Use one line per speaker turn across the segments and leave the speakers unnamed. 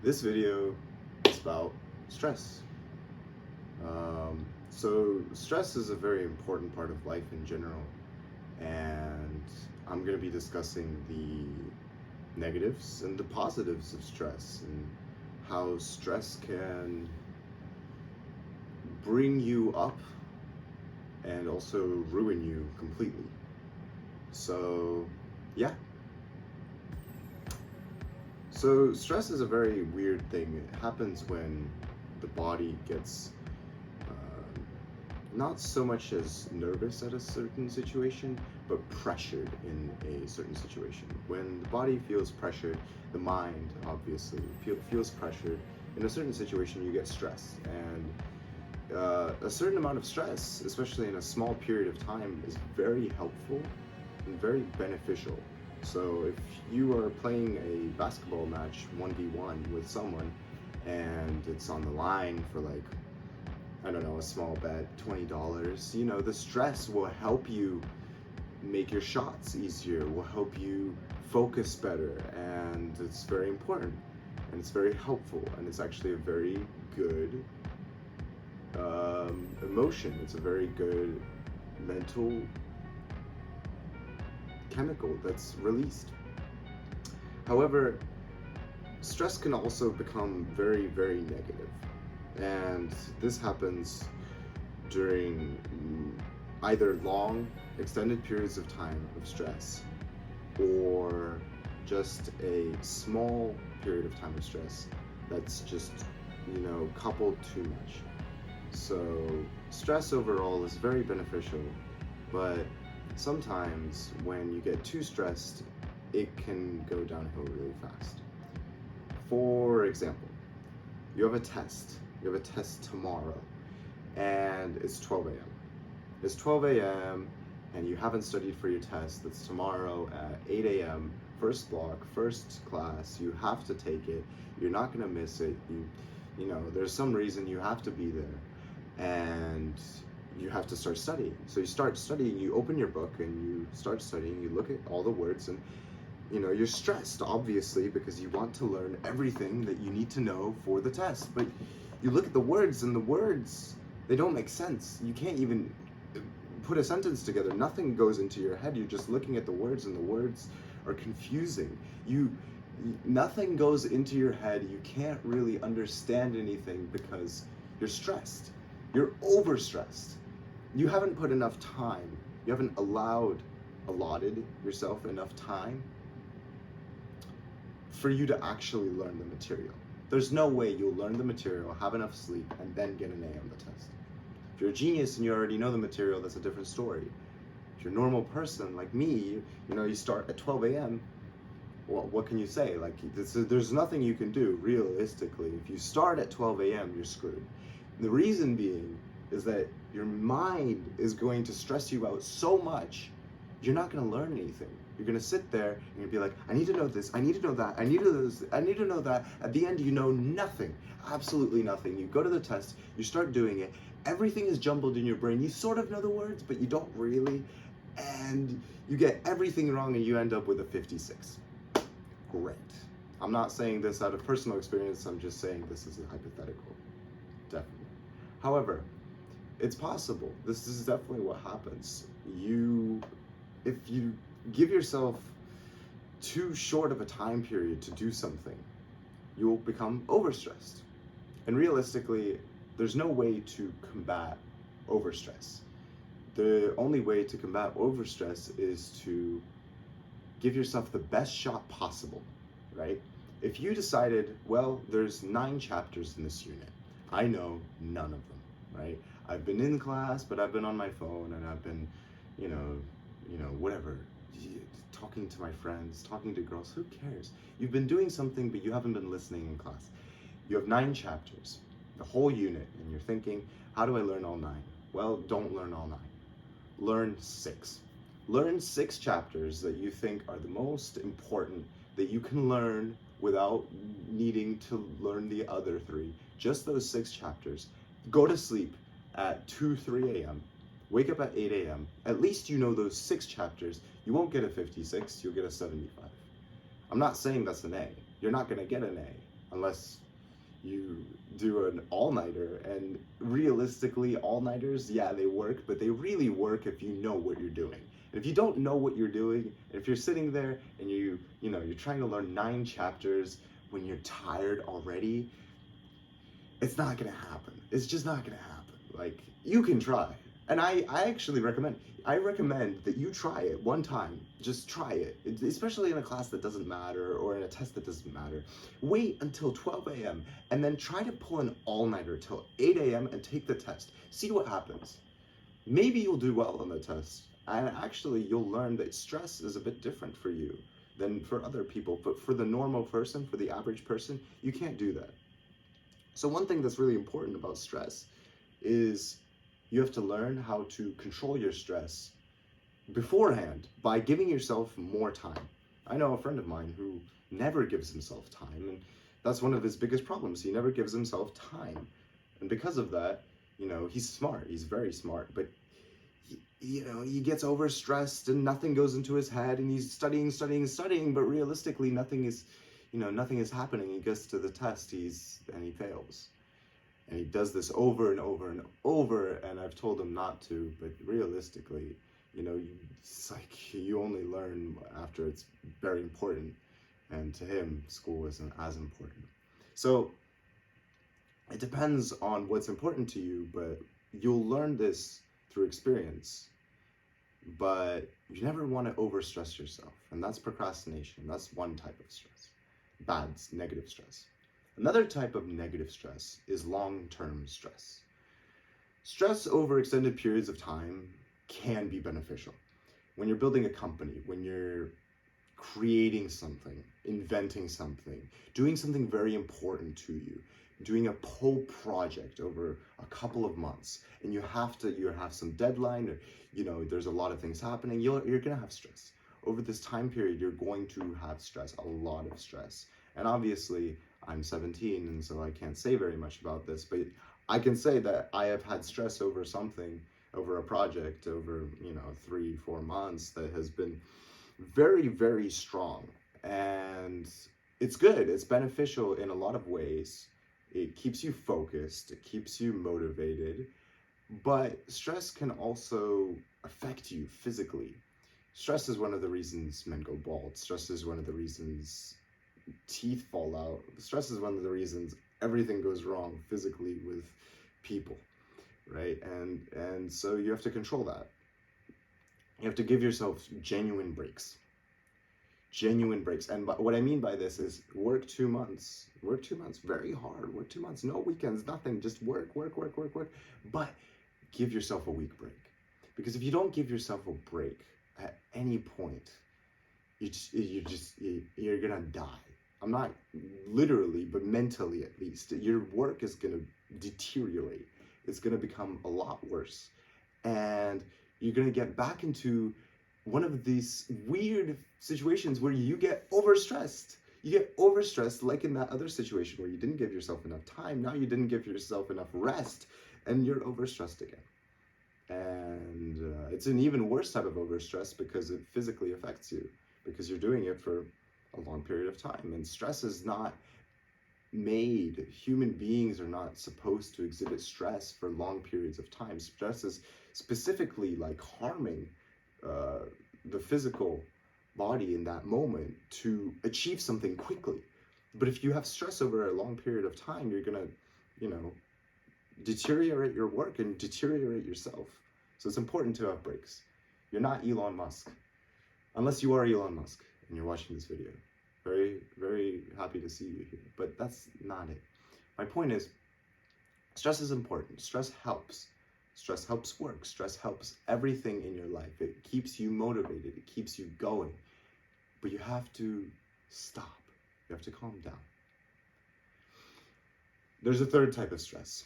This video is about stress. So stress is a very important part of life in general, and I'm going to be discussing the negatives and the positives of stress and how stress can bring you up and also ruin you completely. So yeah. So stress is a very weird thing. It happens when the body gets not so much as nervous at a certain situation, but pressured in a certain situation. When the body feels pressured, the mind obviously feels pressured. In a certain situation, you get stressed, and a certain amount of stress, especially in a small period of time, is very helpful and very beneficial. So if you are playing a basketball match 1v1 with someone and it's on the line for like, I don't know, a small bet, $20, you know, the stress will help you make your shots easier, will help you focus better, and it's very important and it's very helpful, and it's actually a very good emotion. It's a very good mental chemical that's released. However, stress can also become very, very negative. And this happens during either long, extended periods of time of stress, or just a small period of time of stress that's just, coupled too much. So stress overall is very beneficial, but sometimes when you get too stressed, it can go downhill really fast. For example, you have a test. You have a test tomorrow, and it's 12 a.m. It's 12 a.m. and you haven't studied for your test. That's tomorrow at 8 a.m. First block, first class. You have to take it. You're not gonna miss it. There's some reason you have to be there, and you have to start studying. So you start studying. You open your book and you start studying. You look at all the words, and you're stressed, obviously, because you want to learn everything that you need to know for the test. But you look at the words, and the words, they don't make sense. You can't even put a sentence together. Nothing goes into your head. You're just looking at the words, and the words are confusing. Nothing goes into your head. You can't really understand anything because you're stressed. You're overstressed. You haven't put enough time. You haven't allotted yourself enough time for you to actually learn the material. There's no way you'll learn the material, have enough sleep, and then get an A on the test. If you're a genius and you already know the material, that's a different story. If you're a normal person like me, you start at 12 a.m., well, what can you say? Like, there's nothing you can do, realistically. If you start at 12 a.m., you're screwed. The reason being is that your mind is going to stress you out so much, you're not going to learn anything. You're going to sit there and you'll be like, I need to know this, I need to know that, I need to know this, I need to know that. At the end, you know nothing, absolutely nothing. You go to the test, you start doing it, everything is jumbled in your brain. You sort of know the words, but you don't really, and you get everything wrong and you end up with a 56. Great. I'm not saying this out of personal experience, I'm just saying this is a hypothetical. Definitely. However, it's possible. This is definitely what happens. If you give yourself too short of a time period to do something, you will become overstressed. And realistically, there's no way to combat overstress. The only way to combat overstress is to give yourself the best shot possible, right? If you decided, well, there's 9 chapters in this unit, I know none of them, right? I've been in class, but I've been on my phone, and I've been, whatever, talking to my friends, talking to girls, who cares? You've been doing something, but you haven't been listening in class. You have 9 chapters, the whole unit, and you're thinking, how do I learn all 9? Well, don't learn all 9. Learn 6. Learn 6 chapters that you think are the most important, that you can learn without needing to learn the other 3. Just those 6 chapters. Go to sleep at 2, 3 a.m. Wake up at 8 a.m. At least you know those 6 chapters. You won't get a 56, you'll get a 75. I'm not saying that's an A. You're not going to get an A. unless you do an all-nighter. And realistically, all-nighters, yeah, they work, but they really work if you know what you're doing. And if you don't know what you're doing, if you're sitting there and you're trying to learn 9 chapters when you're tired already, it's not gonna happen. It's just not gonna happen. Like, you can try. And I actually recommend that you try it one time. Just try it, especially in a class that doesn't matter or in a test that doesn't matter. Wait until 12 a.m. and then try to pull an all-nighter till 8 a.m. and take the test. See what happens. Maybe you'll do well on the test. And actually, you'll learn that stress is a bit different for you than for other people. But for the normal person, for the average person, you can't do that. So one thing that's really important about stress is you have to learn how to control your stress beforehand by giving yourself more time. I know a friend of mine who never gives himself time, and that's one of his biggest problems. He never gives himself time. And because of that, he's smart. He's very smart, but he gets overstressed and nothing goes into his head, and he's studying, but realistically nothing is happening. He gets to the test, and he fails. And he does this over and over and over, and I've told him not to, but realistically, it's like you only learn after it's very important, and to him, school isn't as important. So it depends on what's important to you, but you'll learn this through experience. But you never want to overstress yourself, and that's procrastination. That's one type of stress. Bad, negative stress. Another type of negative stress is long-term stress. Stress over extended periods of time can be beneficial. When you're building a company, when you're creating something, inventing something, doing something very important to you, doing a whole project over a couple of months, and you have some deadline, or there's a lot of things happening, you're gonna have stress. Over this time period, you're going to have stress, a lot of stress. And obviously, I'm 17, and so I can't say very much about this, but I can say that I have had stress over something, over a project, over 3-4 months that has been very, very strong. And it's good, it's beneficial in a lot of ways. It keeps you focused, it keeps you motivated, but stress can also affect you physically. Stress is one of the reasons men go bald. Stress is one of the reasons teeth fall out. Stress is one of the reasons everything goes wrong physically with people, right? And so you have to control that. You have to give yourself genuine breaks. And what I mean by this is work 2 months, very hard, work 2 months, no weekends, nothing, just work, but give yourself a week break. Because if you don't give yourself a break at any point, you're gonna die. I'm not literally, but mentally at least. Your work is gonna deteriorate. It's gonna become a lot worse. And you're gonna get back into one of these weird situations where you get overstressed. You get overstressed, like in that other situation where you didn't give yourself enough time. Now you didn't give yourself enough rest, and you're overstressed again. And it's an even worse type of overstress because it physically affects you, because you're doing it for a long period of time. And stress is not made. Human beings are not supposed to exhibit stress for long periods of time. Stress is specifically like harming the physical body in that moment to achieve something quickly. But if you have stress over a long period of time, you're gonna, deteriorate your work and deteriorate yourself. So it's important to have breaks. You're not Elon Musk, unless you are Elon Musk and you're watching this video. Very, very happy to see you here, but that's not it. My point is, stress is important. Stress helps. Stress helps work. Stress helps everything in your life. It keeps you motivated. It keeps you going. But you have to stop. You have to calm down. There's a third type of stress.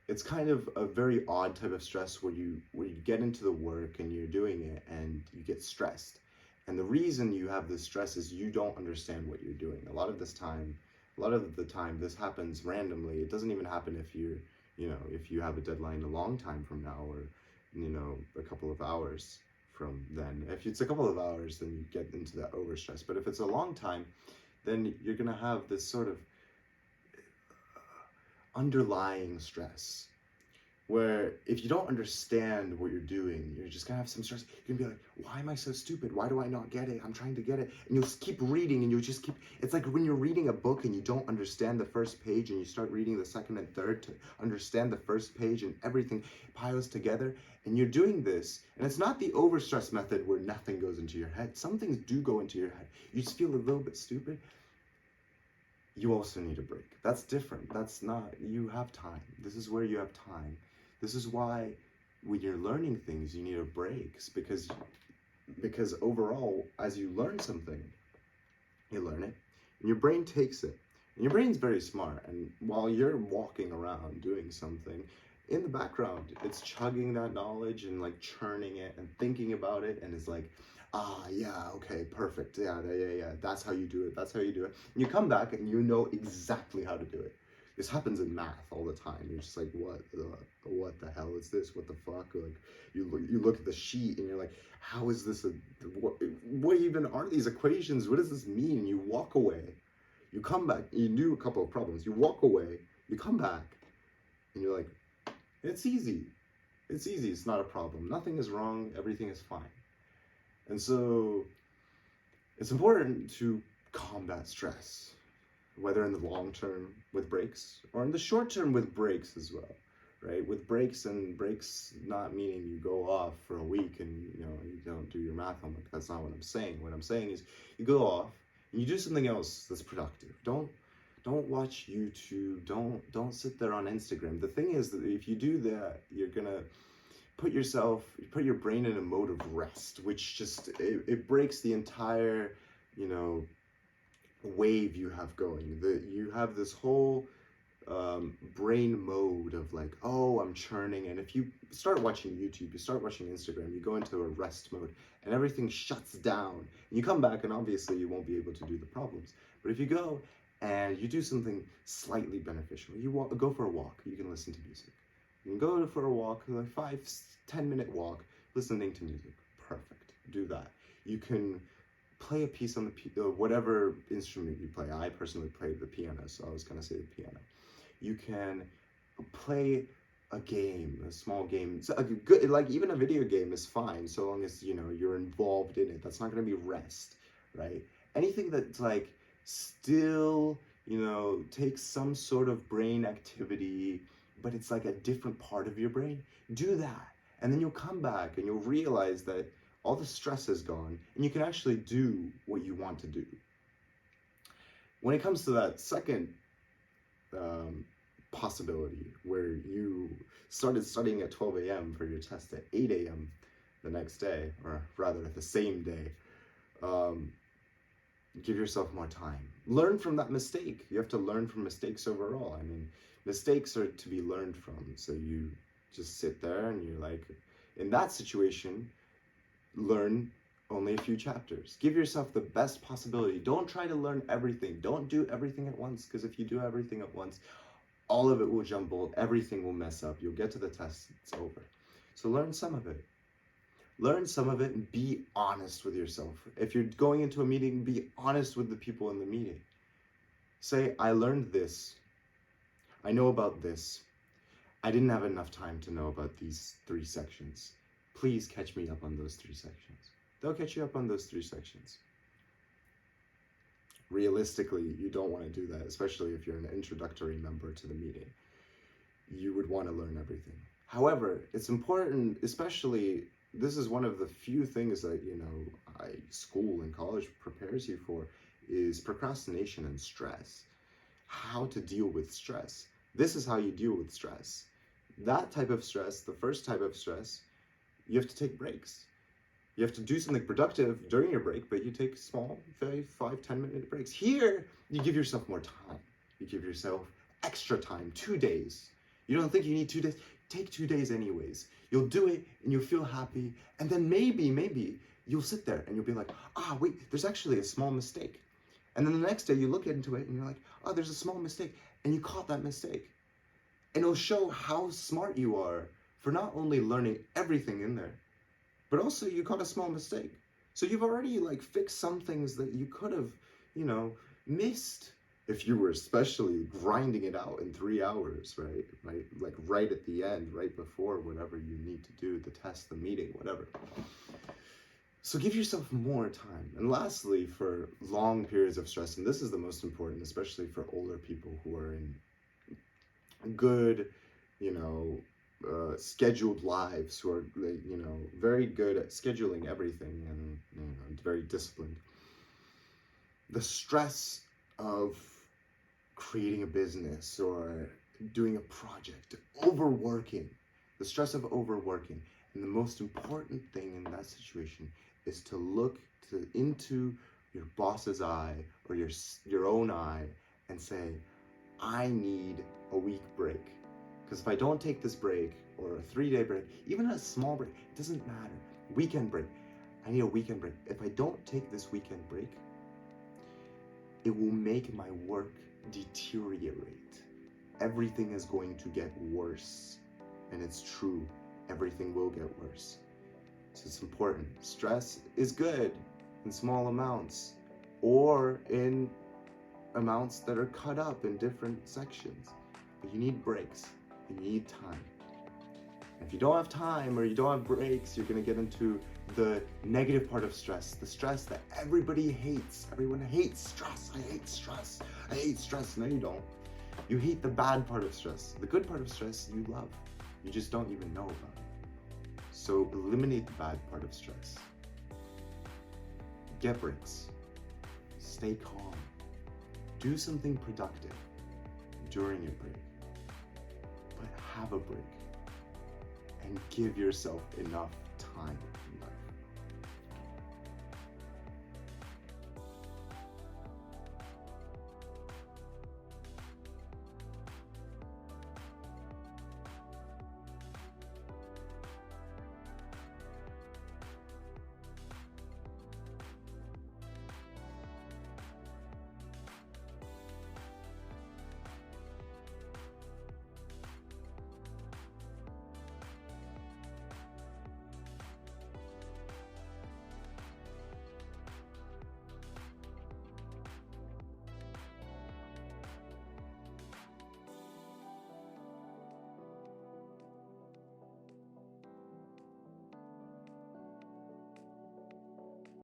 It's kind of a very odd type of stress where you get into the work and you're doing it and you get stressed. And the reason you have this stress is you don't understand what you're doing. A lot of the time this happens randomly. It doesn't even happen if you have a deadline a long time from now, or a couple of hours from then. If it's a couple of hours, then you get into that overstress. But if it's a long time, then you're gonna have this sort of underlying stress. Where if you don't understand what you're doing, you're just gonna have some stress. You're gonna be like, why am I so stupid? Why do I not get it? I'm trying to get it. And you'll keep reading and you'll just keep, it's like when you're reading a book and you don't understand the first page and you start reading the second and third to understand the first page and everything piles together. And you're doing this, and it's not the overstress method where nothing goes into your head. Some things do go into your head. You just feel a little bit stupid. You also need a break. That's different. That's not, you have time. This is where you have time. This is why when you're learning things, you need a break, because overall, as you learn something, you learn it, and your brain takes it. And your brain's very smart, and while you're walking around doing something, in the background, it's chugging that knowledge and like churning it and thinking about it, and it's like, yeah, okay, perfect, yeah, that's how you do it, that's how you do it. And you come back and you know exactly how to do it. This happens in math all the time. You're just like, what the hell is this? What the fuck? Like, you look at the sheet and you're like, how is this what even are these equations? What does this mean? You walk away, you come back, you do a couple of problems, you walk away, you come back, and you're like, it's easy. It's easy. It's not a problem. Nothing is wrong. Everything is fine. And so it's important to combat stress, whether in the long term with breaks or in the short term with breaks as well, right? With breaks, and breaks not meaning you go off for a week and you don't do your math homework. That's not what I'm saying. What I'm saying is you go off and you do something else that's productive. Don't watch YouTube. Don't sit there on Instagram. The thing is that if you do that, you're gonna put your brain in a mode of rest, which just it breaks the entire wave you have going. You have this whole brain mode of like, oh, I'm churning. And if you start watching YouTube, you start watching Instagram, you go into a rest mode and everything shuts down. And you come back and obviously you won't be able to do the problems. But if you go and you do something slightly beneficial, you go for a walk, you can listen to music. You can go for a walk, like 5-10 minute walk, listening to music. Perfect. Do that. You can play a piece on the whatever instrument you play. I personally play the piano, so I was gonna say the piano. You can play a game, a small game. So like even a video game is fine, so long as you're involved in it. That's not gonna be rest, right? Anything that's like still takes some sort of brain activity, but it's like a different part of your brain. Do that, and then you'll come back and you'll realize that all the stress is gone, and you can actually do what you want to do. When it comes to that second possibility, where you started studying at 12 a.m. for your test at 8 a.m. the next day, or rather the same day, give yourself more time. Learn from that mistake. You have to learn from mistakes overall. I mean, mistakes are to be learned from. So you just sit there and you're like, in that situation, learn only a few chapters. Give yourself the best possibility. Don't try to learn everything. Don't do everything at once, because if you do everything at once, all of it will jumble, everything will mess up. You'll get to the test, it's over. So learn some of it. Learn some of it and be honest with yourself. If you're going into a meeting, be honest with the people in the meeting. Say, I learned this. I know about this. I didn't have enough time to know about these 3 sections. Please catch me up on those 3 sections. They'll catch you up on those 3 sections. Realistically, you don't want to do that, especially if you're an introductory member to the meeting. You would want to learn everything. However, it's important, especially, this is one of the few things that, school and college prepares you for, is procrastination and stress. How to deal with stress. This is how you deal with stress. That type of stress, the first type of stress, you have to take breaks. You have to do something productive during your break, but you take small 5-10 minute breaks. Here, you give yourself more time. You give yourself extra time, 2 days. You don't think you need 2 days? Take 2 days anyways. You'll do it and you'll feel happy. And then maybe you'll sit there and you'll be like, wait, there's actually a small mistake. And then the next day you look into it and you're like, oh, there's a small mistake. And you caught that mistake. And it'll show how smart you are for not only learning everything in there, but also you caught a small mistake. So you've already fixed some things that you could have, missed. if you were especially grinding it out in 3 hours, right? Like right at the end, right before whatever you need to do, the test, the meeting, whatever. So give yourself more time. And lastly, for long periods of stress, and this is the most important, especially for older people who are in good, scheduled lives, who are, very good at scheduling everything and, very disciplined. The stress of creating a business or doing a project, the stress of overworking. And the most important thing in that situation is to look into your boss's eye or your own eye and say, I need a week break. Because if I don't take this break, or a 3-day break, even a small break, it doesn't matter. Weekend break. I need a weekend break. If I don't take this weekend break, it will make my work deteriorate. Everything is going to get worse. And it's true, everything will get worse. So it's important. Stress is good in small amounts, or in amounts that are cut up in different sections. But you need breaks, and you need time. And if you don't have time or you don't have breaks, you're going to get into the negative part of stress, the stress that everybody hates. Everyone hates stress. I hate stress. I hate stress. No, you don't. You hate the bad part of stress. The good part of stress you love. You just don't even know about it. So eliminate the bad part of stress. Get breaks. Stay calm. Do something productive during your break. But have a break. And give yourself enough time in life.